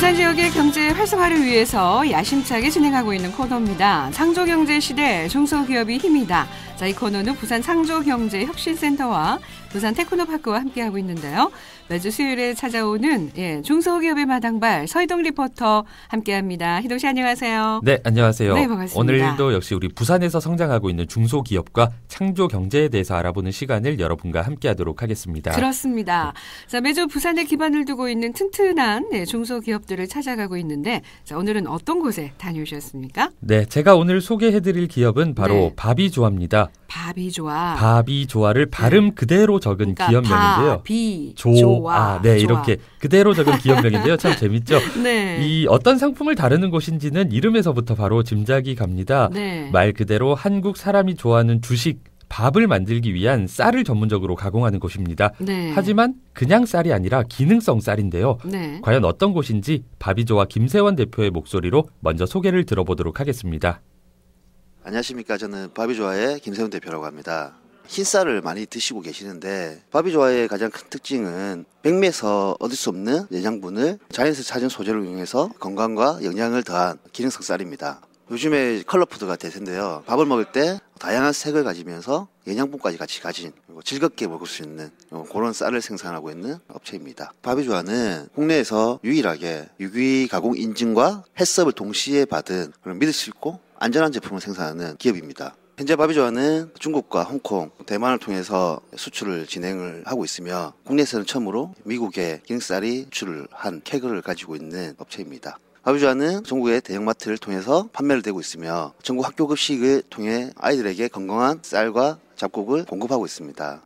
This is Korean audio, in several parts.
부산 지역의 경제 활성화를 위해서 야심차게 진행하고 있는 코너입니다. 창조경제시대 중소기업이 힘이다. 자, 이 코너는 부산 창조경제혁신센터와 부산 테크노파크와 함께하고 있는데요. 매주 수요일에 찾아오는 중소기업의 마당발 서희동 리포터 함께합니다. 희동 씨 안녕하세요. 네, 안녕하세요. 네, 반갑습니다. 오늘도 역시 우리 부산에서 성장하고 있는 중소기업과 창조경제에 대해서 알아보는 시간을 여러분과 함께하도록 하겠습니다. 그렇습니다. 자, 매주 부산에 기반을 두고 있는 튼튼한 중소기업들을 찾아가고 있는데, 자, 오늘은 어떤 곳에 다녀오셨습니까? 네, 제가 오늘 소개해드릴 기업은 바로 바비조아입니다. 바비조아. 바비조아를 발음 그대로 적은 그러니까 기업명인데요. 바비조아. 네, 이렇게 그대로 적은 기업명인데요. 참 재밌죠? 네. 이 어떤 상품을 다루는 곳인지는 이름에서부터 바로 짐작이 갑니다. 네. 말 그대로 한국 사람이 좋아하는 주식, 밥을 만들기 위한 쌀을 전문적으로 가공하는 곳입니다. 네. 하지만 그냥 쌀이 아니라 기능성 쌀인데요. 네. 과연 어떤 곳인지 바비조아 김세원 대표의 목소리로 먼저 소개를 들어보도록 하겠습니다. 안녕하십니까. 저는 바비조아의 김세훈 대표라고 합니다. 흰쌀을 많이 드시고 계시는데 바비조아의 가장 큰 특징은 백미에서 얻을 수 없는 영양분을 자연에서 찾은 소재를 이용해서 건강과 영양을 더한 기능성 쌀입니다. 요즘에 컬러푸드가 대세인데요. 밥을 먹을 때 다양한 색을 가지면서 영양분까지 같이 가진 즐겁게 먹을 수 있는 그런 쌀을 생산하고 있는 업체입니다. 바비조아는 국내에서 유일하게 유기 가공 인증과 햇섭을 동시에 받은 그런 믿을 수 있고 안전한 제품을 생산하는 기업입니다. 현재 바비조아는 중국과 홍콩, 대만을 통해서 수출을 진행을 하고 있으며 국내에서는 처음으로 미국에 기능쌀이 수출을 한 캐그를 가지고 있는 업체입니다. 바비조아는 전국의 대형마트를 통해서 판매를 되고 있으며 전국 학교 급식을 통해 아이들에게 건강한 쌀과 잡곡을 공급하고 있습니다.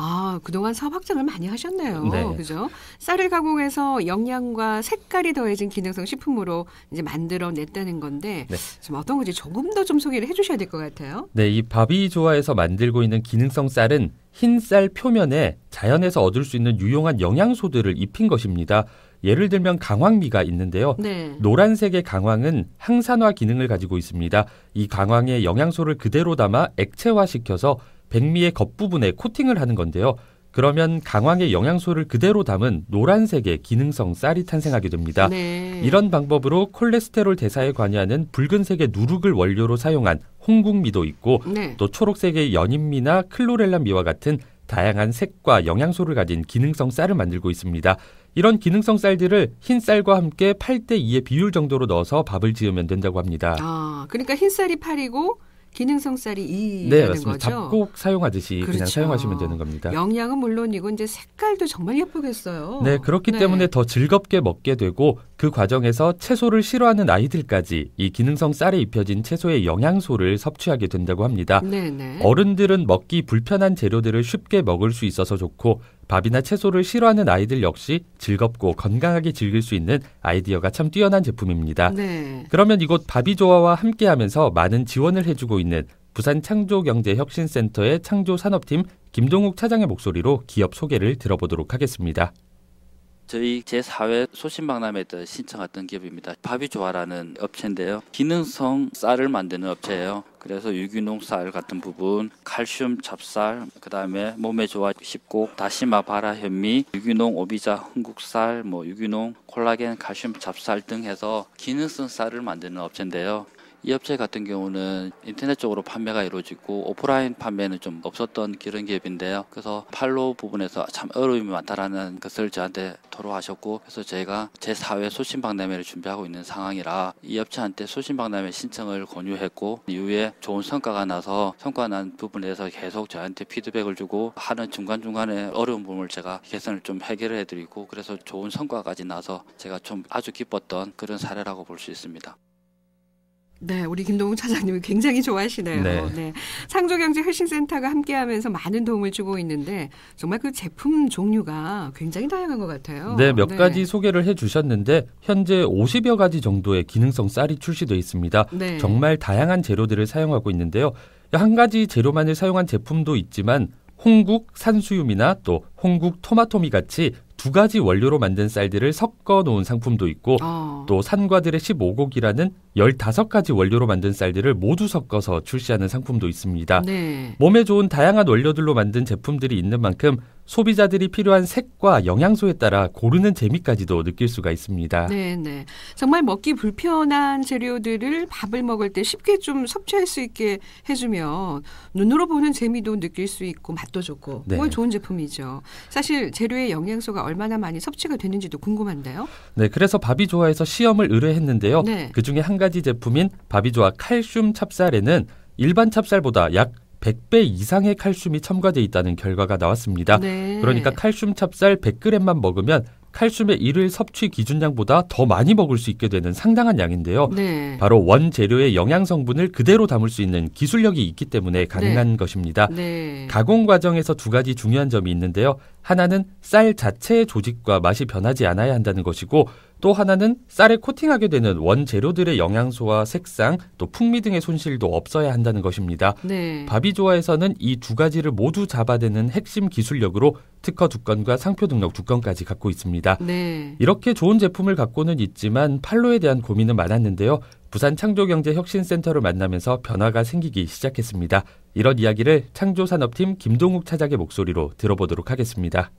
아, 그동안 사업 확장을 많이 하셨네요. 네. 그죠? 쌀을 가공해서 영양과 색깔이 더해진 기능성 식품으로 이제 만들어냈다는 건데, 네. 좀 어떤 건지 조금 더 좀 소개를 해주셔야 될 것 같아요. 네, 이 바비조아에서 만들고 있는 기능성 쌀은 흰 쌀 표면에 자연에서 얻을 수 있는 유용한 영양소들을 입힌 것입니다. 예를 들면 강황미가 있는데요. 네. 노란색의 강황은 항산화 기능을 가지고 있습니다. 이 강황의 영양소를 그대로 담아 액체화시켜서 백미의 겉부분에 코팅을 하는 건데요. 그러면 강황의 영양소를 그대로 담은 노란색의 기능성 쌀이 탄생하게 됩니다. 네. 이런 방법으로 콜레스테롤 대사에 관여하는 붉은색의 누룩을 원료로 사용한 홍국미도 있고 네. 또 초록색의 연인미나 클로렐라미와 같은 다양한 색과 영양소를 가진 기능성 쌀을 만들고 있습니다. 이런 기능성 쌀들을 흰 쌀과 함께 8:2의 비율 정도로 넣어서 밥을 지으면 된다고 합니다. 아, 그러니까 흰쌀이 8이고 기능성 쌀이 2라는 네, 맞습니다. 거죠. 잡곡 사용하듯이 그렇죠. 그냥 사용하시면 되는 겁니다. 영양은 물론이고 이제 색깔도 정말 예쁘겠어요. 네, 그렇기 때문에 더 즐겁게 먹게 되고 그 과정에서 채소를 싫어하는 아이들까지 이 기능성 쌀에 입혀진 채소의 영양소를 섭취하게 된다고 합니다. 네네. 어른들은 먹기 불편한 재료들을 쉽게 먹을 수 있어서 좋고 밥이나 채소를 싫어하는 아이들 역시 즐겁고 건강하게 즐길 수 있는 아이디어가 참 뛰어난 제품입니다. 네. 그러면 이곳 바비조아와 함께하면서 많은 지원을 해주고 있는 부산 창조경제혁신센터의 창조산업팀 김동욱 차장의 목소리로 기업 소개를 들어보도록 하겠습니다. 저희 제4회 소신박람회 때 신청했던 기업입니다. 바비조아라는 업체인데요. 기능성 쌀을 만드는 업체예요. 그래서 유기농 쌀 같은 부분, 칼슘 찹쌀, 그다음에 몸에 좋아 십곡, 다시마 바라 현미, 유기농 오비자 흥국쌀, 유기농 콜라겐 칼슘 찹쌀 등 해서 기능성 쌀을 만드는 업체인데요. 이 업체 같은 경우는 인터넷 쪽으로 판매가 이루어지고 오프라인 판매는 좀 없었던 그런 기업인데요. 그래서 판로 부분에서 참 어려움이 많다라는 것을 저한테 토로하셨고, 그래서 저희가 제4회 소신박람회를 준비하고 있는 상황이라 이 업체한테 소신박람회 신청을 권유했고, 이후에 좋은 성과가 나서 성과 난 부분에서 계속 저한테 피드백을 주고 하는 중간중간에 어려운 부분을 제가 개선을 좀 해결을 해드리고, 그래서 좋은 성과까지 나서 제가 좀 아주 기뻤던 그런 사례라고 볼 수 있습니다. 네, 우리 김동욱 차장님이 굉장히 좋아하시네요. 네. 창조경제혁신센터가 함께하면서 많은 도움을 주고 있는데 정말 그 제품 종류가 굉장히 다양한 것 같아요. 네, 몇 가지 소개를 해주셨는데 현재 50여 가지 정도의 기능성 쌀이 출시되어 있습니다. 네. 정말 다양한 재료들을 사용하고 있는데요. 한 가지 재료만을 사용한 제품도 있지만 홍국 산수유미나 또 홍국 토마토미 같이 두 가지 원료로 만든 쌀들을 섞어 놓은 상품도 있고 또 산과들의 15곡이라는 15가지 원료로 만든 쌀들을 모두 섞어서 출시하는 상품도 있습니다. 네. 몸에 좋은 다양한 원료들로 만든 제품들이 있는 만큼 소비자들이 필요한 색과 영양소에 따라 고르는 재미까지도 느낄 수가 있습니다. 네. 정말 먹기 불편한 재료들을 밥을 먹을 때 쉽게 좀 섭취할 수 있게 해주면 눈으로 보는 재미도 느낄 수 있고 맛도 좋고 네. 그건 좋은 제품이죠. 사실 재료의 영양소가 얼마나 많이 섭취가 되는지도 궁금한데요. 네, 그래서 바비조아에서 시험을 의뢰했는데요. 네. 그중에 한 가지 제품인 바비조아 칼슘 찹쌀에는 일반 찹쌀보다 약 100배 이상의 칼슘이 첨가되어 있다는 결과가 나왔습니다. 네. 그러니까 칼슘 찹쌀 100g만 먹으면 칼슘의 일일 섭취 기준량보다 더 많이 먹을 수 있게 되는 상당한 양인데요. 네. 바로 원 재료의 영양 성분을 그대로 담을 수 있는 기술력이 있기 때문에 가능한 것입니다. 네. 가공 과정에서 두 가지 중요한 점이 있는데요. 하나는 쌀 자체의 조직과 맛이 변하지 않아야 한다는 것이고 또 하나는 쌀에 코팅하게 되는 원재료들의 영양소와 색상 또 풍미 등의 손실도 없어야 한다는 것입니다. 네. 바비조아에서는 이 두 가지를 모두 잡아내는 핵심 기술력으로 특허 2건과 상표 등록 2건까지 갖고 있습니다. 네. 이렇게 좋은 제품을 갖고는 있지만 판로에 대한 고민은 많았는데요. 부산 창조경제혁신센터를 만나면서 변화가 생기기 시작했습니다. 이런 이야기를 창조산업팀 김동욱 차장의 목소리로 들어보도록 하겠습니다.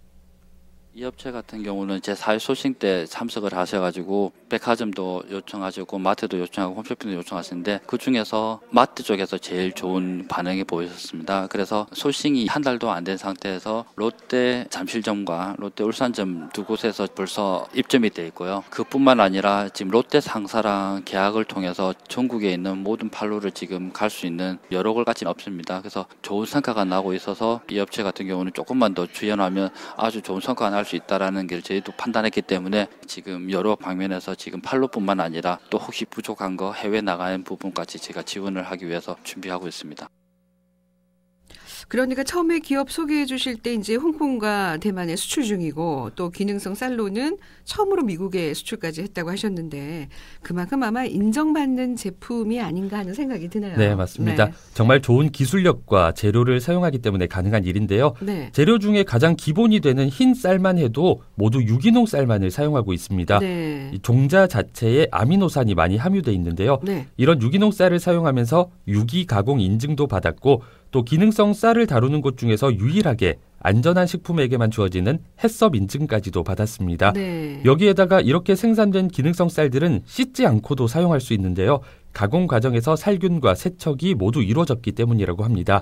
이 업체 같은 경우는 제 4회 소싱 때 참석을 하셔가지고 백화점도 요청하시고 마트도 요청하고 홈쇼핑도 요청하시는데 그중에서 마트 쪽에서 제일 좋은 반응이 보이셨습니다. 그래서 소싱이 한 달도 안 된 상태에서 롯데 잠실점과 롯데 울산점 두 곳에서 벌써 입점이 돼 있고요. 그뿐만 아니라 지금 롯데 상사랑 계약을 통해서 전국에 있는 모든 판로를 지금 갈 수 있는 여러 곳 같은 업체입니다. 그래서 좋은 성과가 나고 있어서 이 업체 같은 경우는 조금만 더 주연하면 아주 좋은 성과가 날 수 있다라는 걸 저희도 판단했기 때문에 지금 여러 방면에서 지금 판로뿐만 아니라 또 혹시 부족한 거 해외 나가는 부분까지 제가 지원을 하기 위해서 준비하고 있습니다. 그러니까 처음에 기업 소개해 주실 때 이제 홍콩과 대만에 수출 중이고 또 기능성 쌀로는 처음으로 미국에 수출까지 했다고 하셨는데 그만큼 아마 인정받는 제품이 아닌가 하는 생각이 드네요. 네, 맞습니다. 네. 정말 좋은 기술력과 재료를 사용하기 때문에 가능한 일인데요. 네. 재료 중에 가장 기본이 되는 흰 쌀만 해도 모두 유기농 쌀만을 사용하고 있습니다. 네. 이 종자 자체에 아미노산이 많이 함유되어 있는데요. 네. 이런 유기농 쌀을 사용하면서 유기 가공 인증도 받았고 또 기능성 쌀을 다루는 곳 중에서 유일하게 안전한 식품에게만 주어지는 해썹 인증까지도 받았습니다. 네. 여기에다가 이렇게 생산된 기능성 쌀들은 씻지 않고도 사용할 수 있는데요. 가공 과정에서 살균과 세척이 모두 이루어졌기 때문이라고 합니다.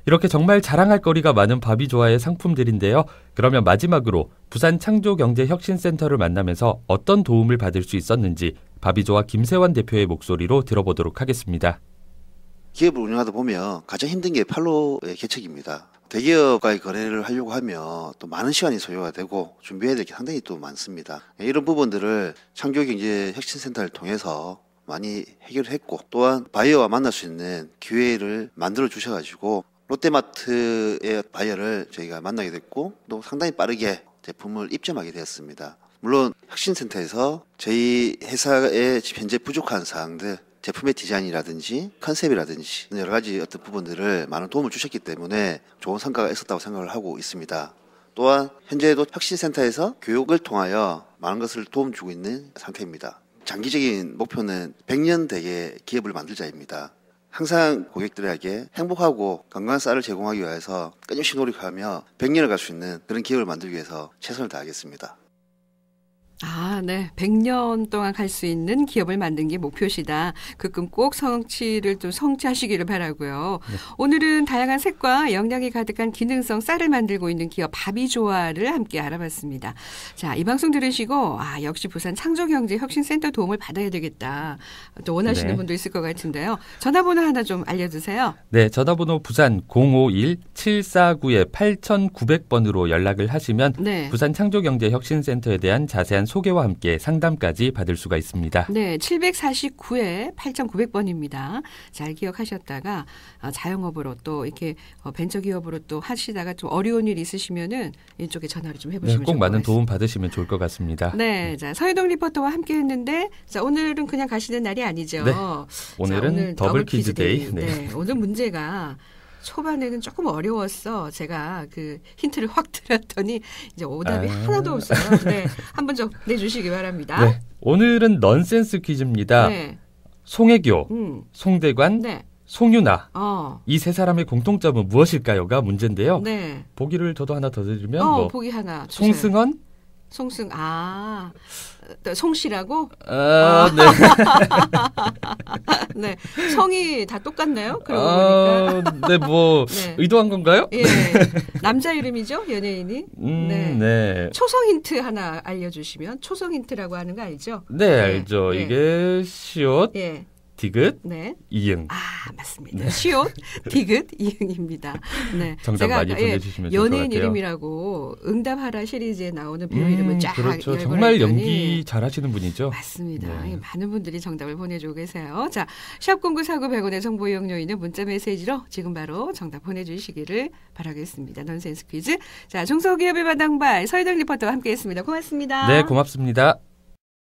이렇게 정말 자랑할 거리가 많은 바비조아의 상품들인데요. 그러면 마지막으로 부산 창조경제혁신센터를 만나면서 어떤 도움을 받을 수 있었는지 바비조아 김세환 대표의 목소리로 들어보도록 하겠습니다. 기업을 운영하다 보면 가장 힘든 게 판로의 개척입니다. 대기업과의 거래를 하려고 하면 또 많은 시간이 소요가 되고 준비해야 될 게 상당히 또 많습니다. 이런 부분들을 창조경제혁신센터를 통해서 많이 해결했고 또한 바이어와 만날 수 있는 기회를 만들어 주셔가지고 롯데마트의 바이어를 저희가 만나게 됐고 또 상당히 빠르게 제품을 입점하게 되었습니다. 물론 혁신센터에서 저희 회사의 현재 부족한 사항들 제품의 디자인이라든지 컨셉이라든지 여러 가지 어떤 부분들을 많은 도움을 주셨기 때문에 좋은 성과가 있었다고 생각을 하고 있습니다. 또한 현재도 혁신센터에서 교육을 통하여 많은 것을 도움 주고 있는 상태입니다. 장기적인 목표는 100년 대의 기업을 만들자입니다. 항상 고객들에게 행복하고 건강한 쌀을 제공하기 위해서 끊임없이 노력하며 100년을 갈 수 있는 그런 기업을 만들기 위해서 최선을 다하겠습니다. 네. 100년 동안 갈 수 있는 기업을 만든 게 목표시다. 그 꿈 꼭 성취를 또 성취하시기를 바라고요. 네. 오늘은 다양한 색과 영양이 가득한 기능성 쌀을 만들고 있는 기업 바비조아를 함께 알아봤습니다. 자, 이 방송 들으시고 역시 부산 창조경제혁신센터 도움을 받아야 되겠다. 또 원하시는 네. 분도 있을 것 같은데요. 전화번호 하나 좀 알려주세요. 네, 전화번호 부산 051-749-8900번으로 연락을 하시면 네. 부산 창조경제혁신센터에 대한 자세한 소개와 함께 상담까지 받을 수가 있습니다. 네, 749에 8,900번입니다. 잘 기억하셨다가 자영업으로 또 이렇게 벤처기업으로 또 하시다가 좀 어려운 일 있으시면은 이쪽에 전화를 좀 해보시면 네, 꼭 좋을 것 많은 같습니다. 도움 받으시면 좋을 것 같습니다. 네, 자 서희동 리포터와 함께했는데 자 오늘은 그냥 가시는 날이 아니죠. 네, 자, 오늘은 오늘 더블 퀴즈 데이. 네, 오늘 문제가 초반에는 조금 어려웠어. 제가 그 힌트를 확 드렸더니 이제 오답이 하나도 없어요. 네, 한번 좀 내주시기 바랍니다. 네, 오늘은 넌센스 퀴즈입니다. 네, 송혜교, 송대관, 네. 송유나. 어. 이 세 사람의 공통점은 무엇일까요가 문제인데요. 네. 보기를 저도 하나 더 드리면 보기 하나 주세요. 송승헌? 송씨라고? 네. 네. 성이 다 똑같나요? 그러고 보니까. 네, 뭐 네. 의도한 건가요? 예. 남자 이름이죠, 연예인이. 네. 네. 초성 힌트 하나 알려주시면 초성 힌트라고 하는 거 알죠? 네, 알죠. 예. 이게 시옷, 예. 디귿, 네. 이응. 맞습니다. 시옷, 디귿, 이응입니다. 네. 정답 제가 많이 아까, 보내주시면 좋을 것 연예인 같아요. 이름이라고 응답하라 시리즈에 나오는 배우 이름을 쫙 그렇죠. 열거를 정말 했더니 연기 잘하시는 분이죠. 맞습니다. 네. 많은 분들이 정답을 보내주고 계세요. 자, 샵0949 100원의 정보 이용료인은 문자 메시지로 지금 바로 정답 보내주시기를 바라겠습니다. 넌센스 퀴즈. 자, 중소기업의 마당발 서희정 리포터와 함께했습니다. 고맙습니다. 네, 고맙습니다.